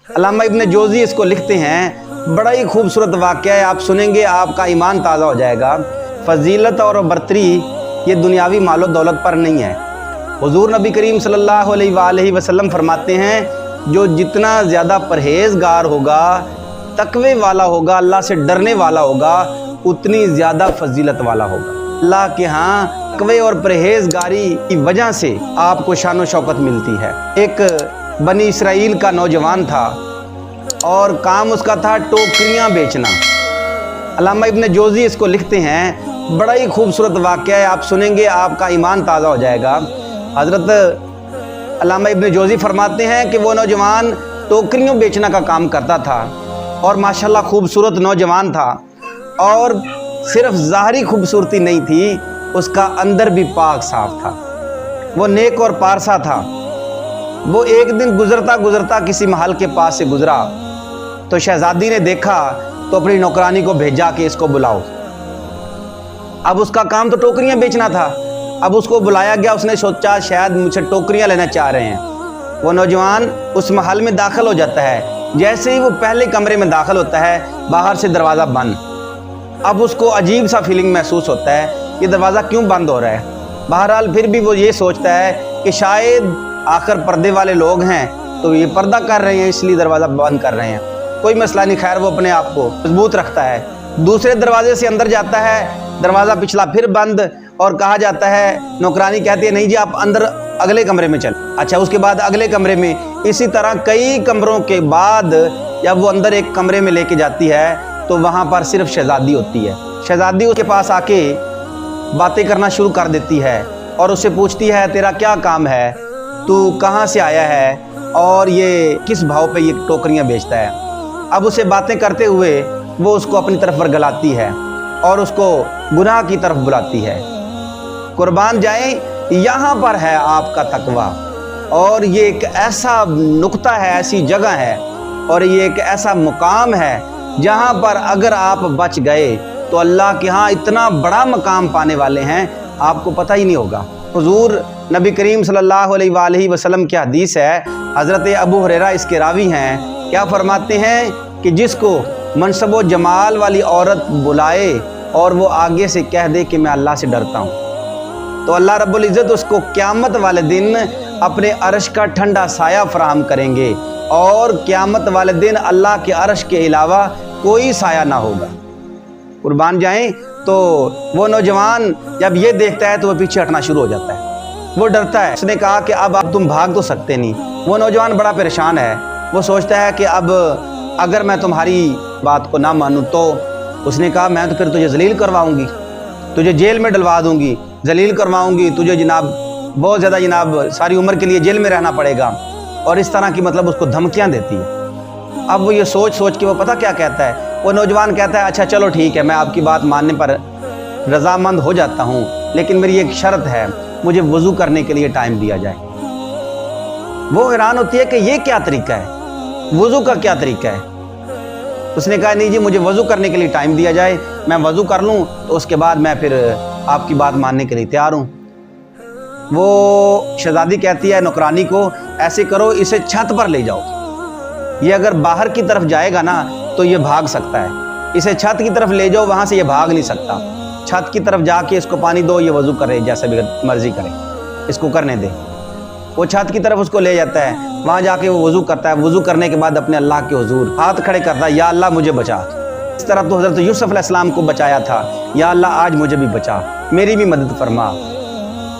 علامہ ابن جوزی اس کو لکھتے ہیں، بڑا ہی خوبصورت واقعہ ہے، آپ سنیں گے آپ کا ایمان تازہ ہو جائے گا۔ فضیلت اور برتری یہ دنیاوی مال و دولت پر نہیں ہے۔ حضور نبی کریم صلی اللہ علیہ وآلہ وسلم فرماتے ہیں، جو جتنا زیادہ پرہیزگار ہوگا، تقوی والا ہوگا، اللہ سے ڈرنے والا ہوگا، اتنی زیادہ فضیلت والا ہوگا۔ اللہ کے ہاں تقوی اور پرہیزگاری کی وجہ سے آپ کو شان و شوکت ملتی ہے۔ ایک بنی اسرائیل کا نوجوان تھا اور کام اس کا تھا ٹوکریاں بیچنا۔ علامہ ابن جوزی اس کو لکھتے ہیں، بڑا ہی خوبصورت واقعہ ہے، آپ سنیں گے آپ کا ایمان تازہ ہو جائے گا۔ حضرت علامہ ابن جوزی فرماتے ہیں کہ وہ نوجوان ٹوکریوں بیچنا کا کام کرتا تھا اور ماشاءاللہ خوبصورت نوجوان تھا، اور صرف ظاہری خوبصورتی نہیں تھی، اس کا اندر بھی پاک صاف تھا، وہ نیک اور پارسا تھا۔ وہ ایک دن گزرتا کسی محل کے پاس سے گزرا تو شہزادی نے دیکھا تو اپنی نوکرانی کو بھیجا کہ اس کو بلاؤ۔ اب اس کا کام تو ٹوکریاں بیچنا تھا، اب اس کو بلایا گیا، اس نے سوچا شاید مجھ سے ٹوکریاں لینا چاہ رہے ہیں۔ وہ نوجوان اس محل میں داخل ہو جاتا ہے، جیسے ہی وہ پہلے کمرے میں داخل ہوتا ہے باہر سے دروازہ بند۔ اب اس کو عجیب سا فیلنگ محسوس ہوتا ہے، یہ دروازہ کیوں بند ہو رہا ہے؟ بہرحال پھر بھی وہ یہ سوچتا ہے کہ شاید آخر پردے والے لوگ ہیں تو یہ پردہ کر رہے ہیں، اس لیے دروازہ بند کر رہے ہیں، کوئی مسئلہ نہیں، خیر وہ اپنے آپ کو مضبوط رکھتا ہے۔ دوسرے دروازے سے اندر جاتا ہے، دروازہ پچھلا پھر بند، اور کہا جاتا ہے، نوکرانی کہتی ہے نہیں جی آپ اندر اگلے کمرے میں چل۔ اچھا اس کے بعد اگلے کمرے میں، اسی طرح کئی کمروں کے بعد جب وہ اندر ایک کمرے میں لے کے جاتی ہے تو وہاں پر صرف شہزادی ہوتی ہے۔ شہزادی اس کے پاس آ کے باتیں کرنا شروع کر دیتی ہے اور اس سے پوچھتی ہے تیرا کیا کام ہے، تو کہاں سے آیا ہے اور یہ کس بھاؤ پہ یہ ٹوکریاں بیچتا ہے۔ اب اسے باتیں کرتے ہوئے وہ اس کو اپنی طرف ورگلاتی ہے اور اس کو گناہ کی طرف بلاتی ہے۔ قربان جائیں، یہاں پر ہے آپ کا تقوی، اور یہ ایک ایسا نقطہ ہے، ایسی جگہ ہے، اور یہ ایک ایسا مقام ہے جہاں پر اگر آپ بچ گئے تو اللہ کے ہاں اتنا بڑا مقام پانے والے ہیں آپ کو پتہ ہی نہیں ہوگا۔ حضور نبی کریم صلی اللہ علیہ وآلہ وسلم کی حدیث ہے، حضرت ابو ہریرہ اس کے راوی ہیں، کیا فرماتے ہیں کہ جس کو منصب و جمال والی عورت بلائے اور وہ آگے سے کہہ دے کہ میں اللہ سے ڈرتا ہوں، تو اللہ رب العزت اس کو قیامت والے دن اپنے عرش کا ٹھنڈا سایہ فراہم کریں گے، اور قیامت والے دن اللہ کے عرش کے علاوہ کوئی سایہ نہ ہوگا۔ قربان جائیں، تو وہ نوجوان جب یہ دیکھتا ہے تو وہ پیچھے ہٹنا شروع ہو جاتا ہے، وہ ڈرتا ہے۔ اس نے کہا کہ اب تم بھاگ تو سکتے نہیں۔ وہ نوجوان بڑا پریشان ہے، وہ سوچتا ہے کہ اب اگر میں تمہاری بات کو نہ مانوں تو، اس نے کہا میں تو پھر تجھے ذلیل کرواؤں گی، تجھے جیل میں ڈلوا دوں گی، ذلیل کرواؤں گی تجھے، جناب بہت زیادہ، جناب ساری عمر کے لیے جیل میں رہنا پڑے گا، اور اس طرح کی مطلب اس کو دھمکیاں دیتی ہے۔ اب وہ یہ سوچ کے وہ پتہ کیا کہتا ہے، وہ نوجوان کہتا ہے اچھا چلو ٹھیک ہے، میں آپ کی بات ماننے پر رضامند ہو جاتا ہوں، لیکن میری ایک شرط ہے، مجھے وضو کرنے کے لیے ٹائم دیا جائے۔ وہ حیران ہوتی ہے کہ یہ کیا طریقہ ہے، وضو کا کیا طریقہ ہے؟ اس نے کہا نہیں جی مجھے وضو کرنے کے لیے ٹائم دیا جائے، میں وضو کر لوں تو اس کے بعد میں پھر آپ کی بات ماننے کے لیے تیار ہوں۔ وہ شہزادی کہتی ہے نوکرانی کو ایسے کرو، اسے چھت پر لے جاؤ، یہ اگر باہر کی طرف جائے گا نا تو یہ بھاگ سکتا ہے، اسے چھت کی طرف لے جاؤ، وہاں سے یہ بھاگ نہیں سکتا، چھت کی طرف جا کے اس کو پانی دو، یہ وضو کرے جیسا بھی مرضی کرے، اس کو کرنے دے۔ وہ چھت کی طرف اس کو لے جاتا ہے، وہاں جا کے وہ وضو کرتا ہے، وضو کرنے کے بعد اپنے اللہ کے حضور ہاتھ کھڑے کرتا ہے، یا اللہ مجھے بچا، اس طرح تو حضرت یوسف علیہ السلام کو بچایا تھا، یا اللہ آج مجھے بھی بچا، میری بھی مدد فرما۔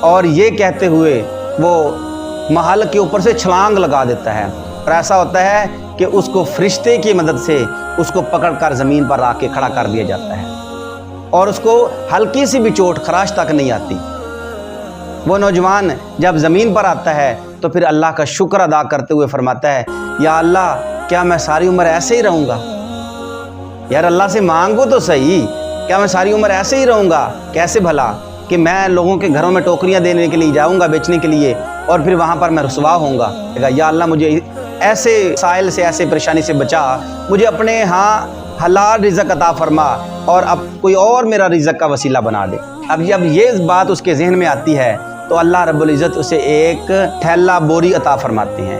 اور یہ کہتے ہوئے وہ محل کے اوپر سے چھلانگ لگا دیتا ہے، اور ایسا ہوتا ہے کہ اس کو فرشتے کی مدد سے اس کو پکڑ کر زمین پر آ کے کھڑا کر دیا جاتا ہے، اور اس کو ہلکی سی بھی چوٹ خراش تک نہیں آتی۔ وہ نوجوان جب زمین پر آتا ہے تو پھر اللہ کا شکر ادا کرتے ہوئے فرماتا ہے یا اللہ کیا میں ساری عمر ایسے ہی رہوں گا؟ یار اللہ سے مانگو تو صحیح، کیا میں ساری عمر ایسے ہی رہوں گا؟ کیسے بھلا کہ میں لوگوں کے گھروں میں ٹوکریاں دینے کے لیے جاؤں گا بیچنے کے لیے، اور پھر وہاں پر میں رسوا ہوں گا؟ یا اللہ مجھے ایسے سائل سے، ایسے پریشانی سے بچا، مجھے اپنے ہاں حلال رزق عطا فرما، اور اب کوئی اور میرا رزق کا وسیلہ بنا دے۔ اب جب یہ بات اس کے ذہن میں آتی ہے تو اللہ رب العزت اسے ایک تھیلا بوری عطا فرماتے ہیں،